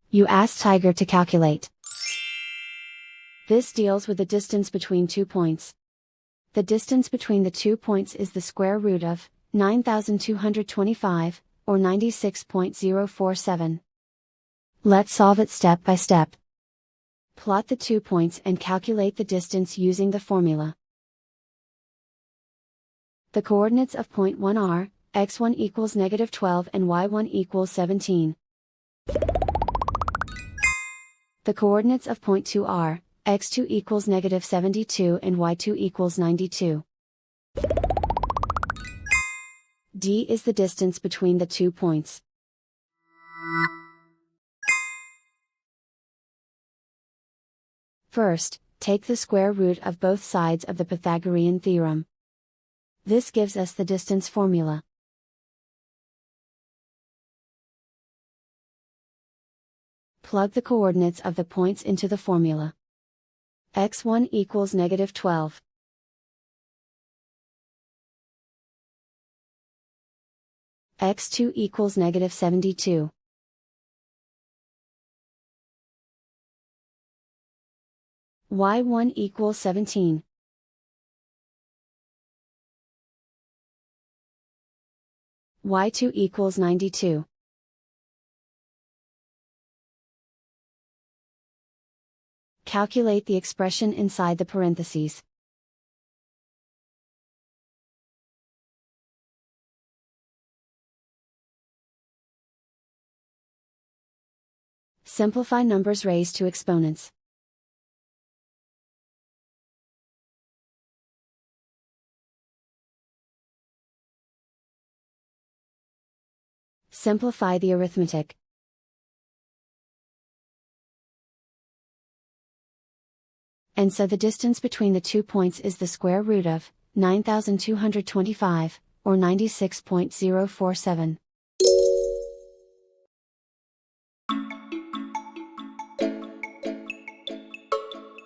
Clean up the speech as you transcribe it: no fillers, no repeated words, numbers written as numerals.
You ask Tiger to calculate. This deals with the distance between 2 points. The distance between the 2 points is the square root of 9,225, or 96.047. Let's solve it step by step. Plot the 2 points and calculate the distance using the formula. The coordinates of point 1 are, x1 equals -12 and y1 equals 17. The coordinates of point 2 are, x2 equals -72 and y2 equals 92. D is the distance between the 2 points. First, take the square root of both sides of the Pythagorean theorem. This gives us the distance formula. Plug the coordinates of the points into the formula. x1 equals -12. x2 equals -72. y1 equals 17. y2 equals 92. Calculate the expression inside the parentheses. Simplify numbers raised to exponents. Simplify the arithmetic. And so the distance between the 2 points is the square root of 9,225, or 96.047.